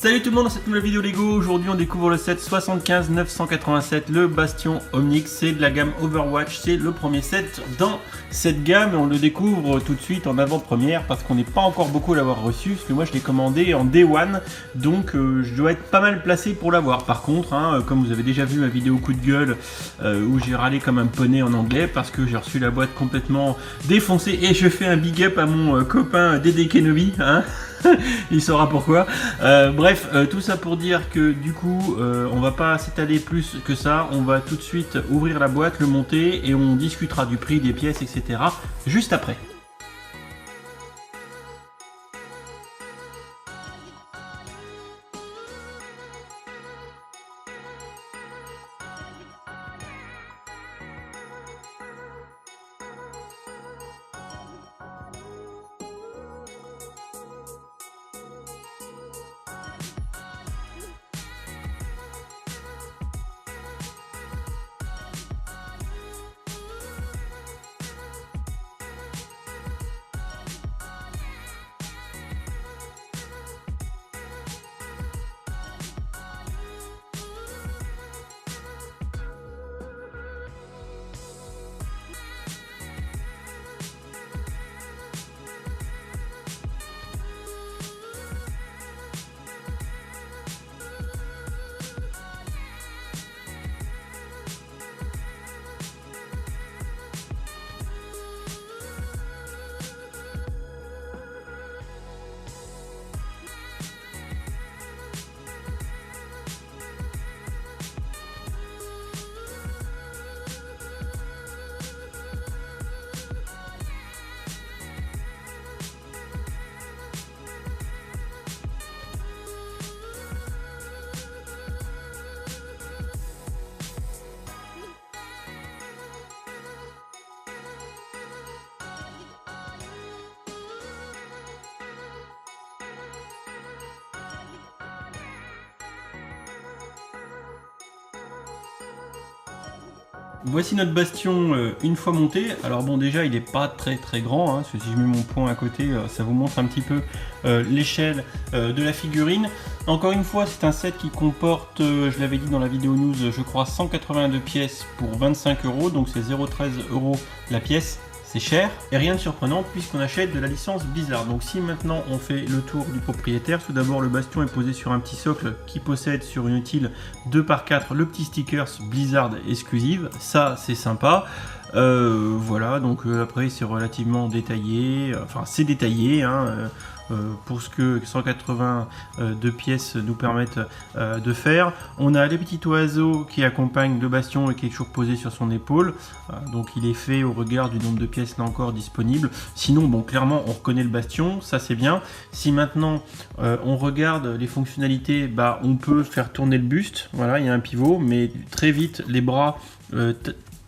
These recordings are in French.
Salut tout le monde, dans cette nouvelle vidéo Lego, aujourd'hui on découvre le set 75-987, le Bastion Omnics, c'est de la gamme Overwatch, c'est le premier set dans cette gamme et on le découvre tout de suite en avant-première parce qu'on n'est pas encore beaucoup à l'avoir reçu, parce que moi je l'ai commandé en Day One, donc je dois être pas mal placé pour l'avoir. Par contre, comme vous avez déjà vu ma vidéo coup de gueule où j'ai râlé comme un poney en anglais parce que j'ai reçu la boîte complètement défoncée et je fais un big up à mon copain Dédé Kenobi, il saura pourquoi. Bref, tout ça pour dire que du coup, on va pas s'étaler plus que ça. On va tout de suite ouvrir la boîte, le monter et on discutera du prix des pièces, etc. juste après. Voici notre bastion une fois monté. Alors bon, déjà il n'est pas très grand, parce que si je mets mon point à côté, ça vous montre un petit peu l'échelle de la figurine. Encore une fois, c'est un set qui comporte, je l'avais dit dans la vidéo news, je crois 182 pièces pour 25 €, donc c'est 0,13 € la pièce. C'est cher et rien de surprenant puisqu'on achète de la licence Blizzard. Donc si maintenant on fait le tour du propriétaire, tout d'abord le bastion est posé sur un petit socle qui possède sur une utile 2x4 le petit stickers Blizzard exclusive. Ça c'est sympa. Voilà, donc après c'est relativement détaillé, enfin c'est détaillé pour ce que 182 pièces nous permettent de faire. On a les petits oiseaux qui accompagnent le bastion et qui est toujours posé sur son épaule, donc il est fait au regard du nombre de pièces là encore disponibles. Sinon bon, clairement on reconnaît le bastion, ça c'est bien. Si maintenant on regarde les fonctionnalités, on peut faire tourner le buste, voilà, il y a un pivot, mais très vite les bras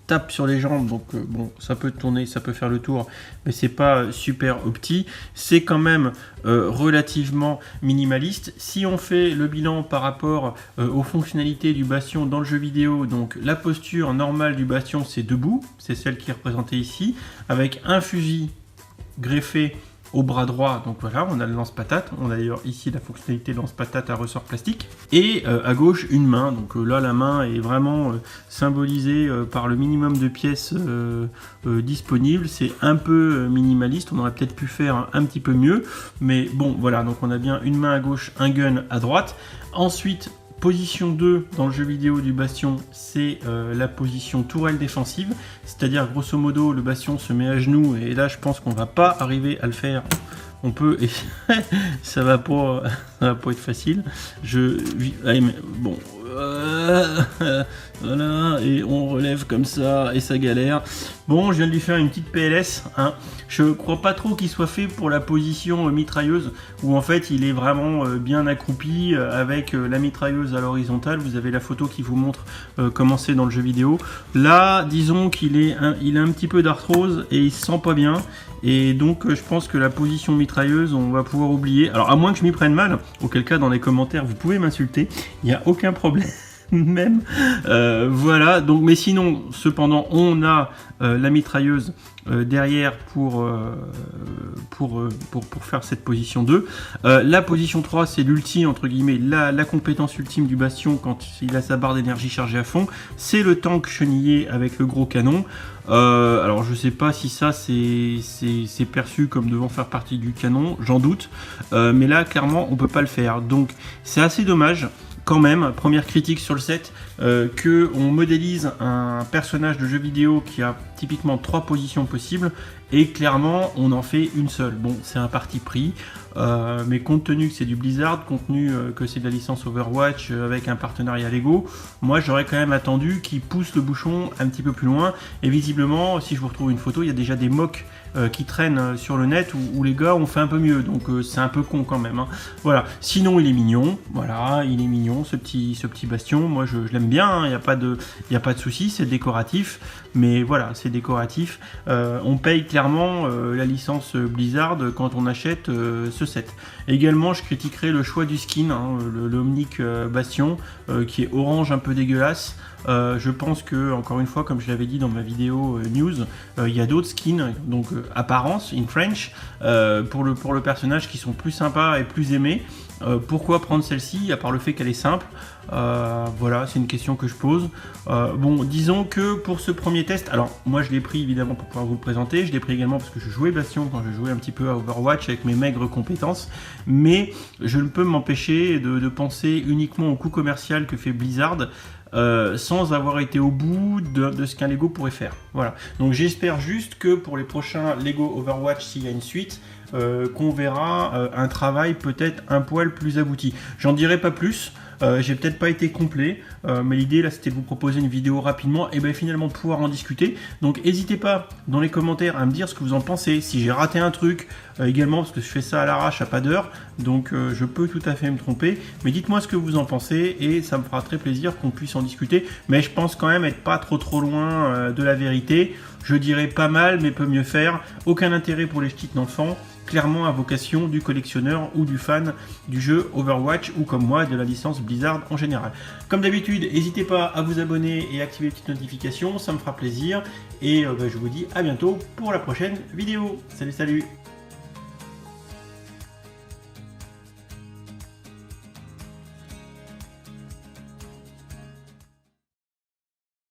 tape sur les jambes, donc bon, ça peut tourner, ça peut faire le tour, mais c'est pas super opti. C'est quand même relativement minimaliste. Si on fait le bilan par rapport aux fonctionnalités du bastion dans le jeu vidéo, donc la posture normale du bastion c'est debout, c'est celle qui est représentée ici, avec un fusil greffé au bras droit, donc voilà, on a le lance-patate, on a d'ailleurs ici la fonctionnalité lance-patate à ressort plastique, et à gauche une main, donc là la main est vraiment symbolisée par le minimum de pièces disponibles. C'est un peu minimaliste, on aurait peut-être pu faire un petit peu mieux, mais bon voilà, donc on a bien une main à gauche, un gun à droite. Ensuite, position 2 dans le jeu vidéo du bastion, c'est la position tourelle défensive, c'est-à-dire grosso modo le bastion se met à genoux et là je pense qu'on va pas arriver à le faire. On peut et ça va pas être facile. Allez, mais bon, voilà, et on relève comme ça et ça galère. Bon, je viens de lui faire une petite PLS, Je crois pas trop qu'il soit fait pour la position mitrailleuse où en fait il est vraiment bien accroupi avec la mitrailleuse à l'horizontale. Vous avez la photo qui vous montre comment c'est dans le jeu vidéo. Là, disons qu'il a un petit peu d'arthrose et il se sent pas bien. Et donc je pense que la position mitrailleuse, on va pouvoir oublier. Alors à moins que je m'y prenne mal, auquel cas dans les commentaires vous pouvez m'insulter, il n'y a aucun problème. même. Voilà, donc, mais sinon, cependant, on a la mitrailleuse derrière pour faire cette position 2. La position 3, c'est l'ultime, entre guillemets, la compétence ultime du bastion quand il a sa barre d'énergie chargée à fond. C'est le tank chenillé avec le gros canon. Alors je sais pas si ça c'est perçu comme devant faire partie du canon, j'en doute, mais là clairement on peut pas le faire, donc c'est assez dommage. Quand même, première critique sur le set, que on modélise un personnage de jeu vidéo qui a typiquement 3 positions possibles et clairement on en fait une seule. Bon, c'est un parti pris, mais compte tenu que c'est du Blizzard, compte tenu que c'est de la licence Overwatch avec un partenariat Lego, moi j'aurais quand même attendu qu'ils poussent le bouchon un petit peu plus loin. Et visiblement, si je vous retrouve une photo, il y a déjà des mocks qui traînent sur le net où les gars ont fait un peu mieux, donc c'est un peu con quand même, hein. Voilà, sinon il est mignon, voilà, il est mignon ce petit bastion, moi je l'aime bien, hein. Il n'y a pas de souci, c'est décoratif, mais voilà, c'est décoratif. On paye clairement la licence Blizzard quand on achète ce set. Également, je critiquerai le choix du skin, hein, le Omnic Bastion, qui est orange un peu dégueulasse. Je pense que, encore une fois, comme je l'avais dit dans ma vidéo news, il y a d'autres skins, donc apparence, in French, pour le personnage qui sont plus sympas et plus aimés. Pourquoi prendre celle-ci, à part le fait qu'elle est simple? Voilà, c'est une question que je pose. Bon, disons que pour ce premier test, alors moi je l'ai pris évidemment pour pouvoir vous le présenter, je l'ai pris également parce que je jouais Bastion quand je jouais un petit peu à Overwatch avec mes maigres compétences, mais je ne peux m'empêcher de penser uniquement au coût commercial que fait Blizzard, sans avoir été au bout de ce qu'un Lego pourrait faire. Voilà. Donc j'espère juste que pour les prochains Lego Overwatch, s'il y a une suite, qu'on verra un travail peut-être un poil plus abouti. J'en dirai pas plus. J'ai peut-être pas été complet, mais l'idée là c'était de vous proposer une vidéo rapidement et bien finalement de pouvoir en discuter. Donc n'hésitez pas dans les commentaires à me dire ce que vous en pensez, si j'ai raté un truc également, parce que je fais ça à l'arrache à pas d'heure, donc je peux tout à fait me tromper, mais dites-moi ce que vous en pensez et ça me fera très plaisir qu'on puisse en discuter. Mais je pense quand même être pas trop loin de la vérité. Je dirais pas mal mais peut mieux faire, aucun intérêt pour les ch'tis d'enfants, clairement à vocation du collectionneur ou du fan du jeu Overwatch ou comme moi de la licence Blizzard en général. Comme d'habitude, n'hésitez pas à vous abonner et activer les petites notifications, ça me fera plaisir et je vous dis à bientôt pour la prochaine vidéo. Salut salut.